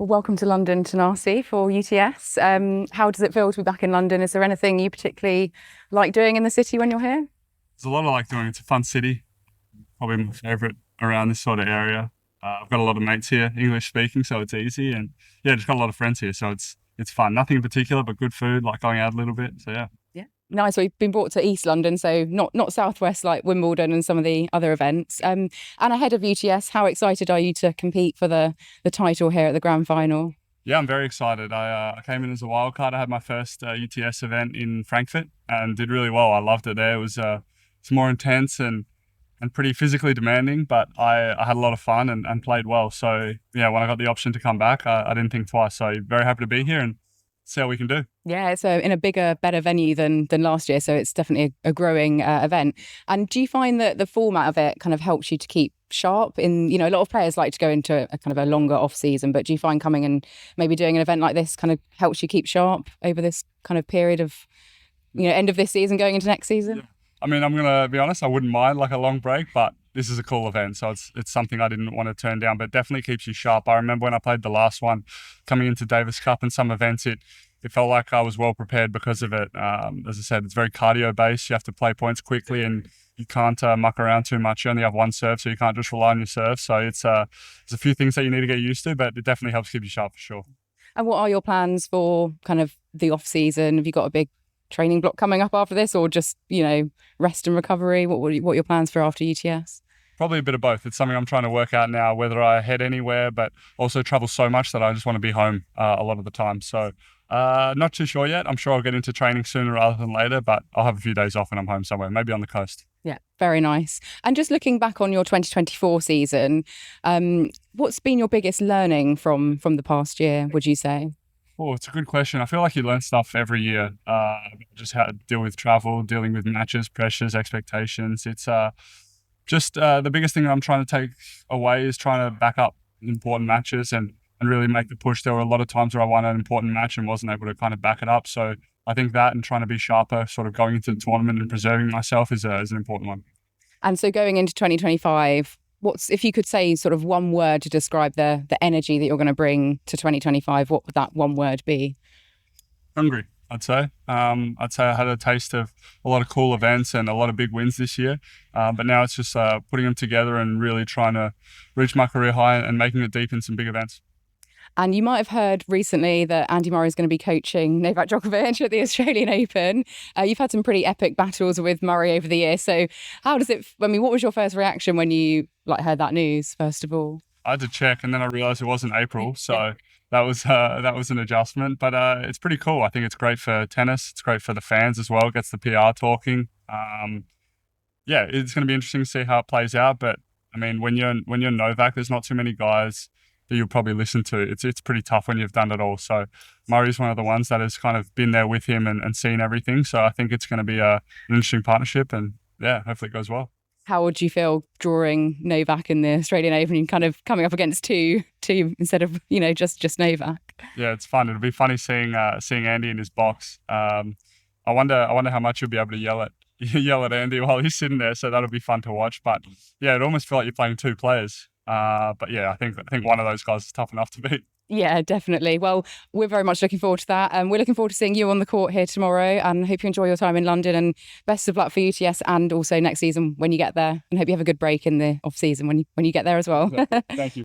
Well, welcome to London, Thanasi, for UTS. How does it feel to be back in London? Is there anything you particularly like doing in the city when you're here? There's a lot I like doing. It's a fun city. Probably my favourite around this sort of area. I've got a lot of mates here, English speaking, so it's easy. And yeah, just got a lot of friends here, so it's fun. Nothing in particular, but good food, like going out a little bit. So yeah. Yeah. Nice. We've been brought to East London, so not southwest like Wimbledon and some of the other events. And ahead of UTS, how excited are you to compete for the title here at the grand final? Yeah, I'm very excited. I came in as a wild card. I had my first UTS event in Frankfurt and did really well. I loved it there. It's more intense and pretty physically demanding, but I had a lot of fun and played well. So yeah, when I got the option to come back, I didn't think twice. So very happy to be here and see how we can do. Yeah, it's in a bigger, better venue than last year, so it's definitely a growing event. And do you find that the format of it kind of helps you to keep sharp? A lot of players like to go into a kind of a longer off season, but do you find coming and maybe doing an event like this kind of helps you keep sharp over this kind of period of, end of this season going into next season? Yeah. I mean, I'm gonna be honest, I wouldn't mind like a long break, but this is a cool event, so it's something I didn't want to turn down, but definitely keeps you sharp. I remember when I played the last one, coming into Davis Cup and some events, it felt like I was well prepared because of it. As I said, it's very cardio based. You have to play points quickly and you can't muck around too much. You only have one serve, so you can't just rely on your serve. So there's a few things that you need to get used to, but it definitely helps keep you sharp for sure. And what are your plans for kind of the off season? Have you got a big training block coming up after this, or just rest and recovery? What are your plans for after UTS? Probably a bit of both. It's something I'm trying to work out now, whether I head anywhere, but also travel so much that I just want to be home a lot of the time. So not too sure yet. I'm sure I'll get into training sooner rather than later, but I'll have a few days off when I'm home somewhere, maybe on the coast. Yeah, very nice. And just looking back on your 2024 season, what's been your biggest learning from the past year, would you say? Oh, it's a good question. I feel like you learn stuff every year, just how to deal with travel, dealing with matches, pressures, expectations. It's just the biggest thing I'm trying to take away is trying to back up important matches and really make the push. There were a lot of times where I won an important match and wasn't able to kind of back it up. So I think that and trying to be sharper, sort of going into the tournament and preserving myself is an important one. And so going into 2025, if you could say sort of one word to describe the energy that you're going to bring to 2025, what would that one word be? Hungry, I'd say. I'd say I had a taste of a lot of cool events and a lot of big wins this year. But now it's just putting them together and really trying to reach my career high and making it deep in some big events. And you might have heard recently that Andy Murray is going to be coaching Novak Djokovic at the Australian Open. You've had some pretty epic battles with Murray over the years. So how does it, what was your first reaction when you heard that news, first of all? I had to check and then I realised it wasn't April. So that was an adjustment. But it's pretty cool. I think it's great for tennis. It's great for the fans as well. It gets the PR talking. Yeah, it's going to be interesting to see how it plays out. But I mean, when you're Novak, there's not too many guys that you'll probably listen to. It's pretty tough when you've done it all. So Murray's one of the ones that has kind of been there with him and seen everything. So I think it's going to be an interesting partnership and yeah, hopefully it goes well. How would you feel drawing Novak in the Australian Open and kind of coming up against two instead of, just Novak? Yeah, it's fun. It'll be funny seeing Andy in his box. I wonder how much you'll be able to yell at Andy while he's sitting there. So that'll be fun to watch. But yeah, it almost feels like you're playing two players. But yeah, I think one of those guys is tough enough to beat. Yeah, definitely. Well, we're very much looking forward to that. And we're looking forward to seeing you on the court here tomorrow and hope you enjoy your time in London and best of luck for UTS and also next season when you get there, and hope you have a good break in the off season when you get there as well. Thank you.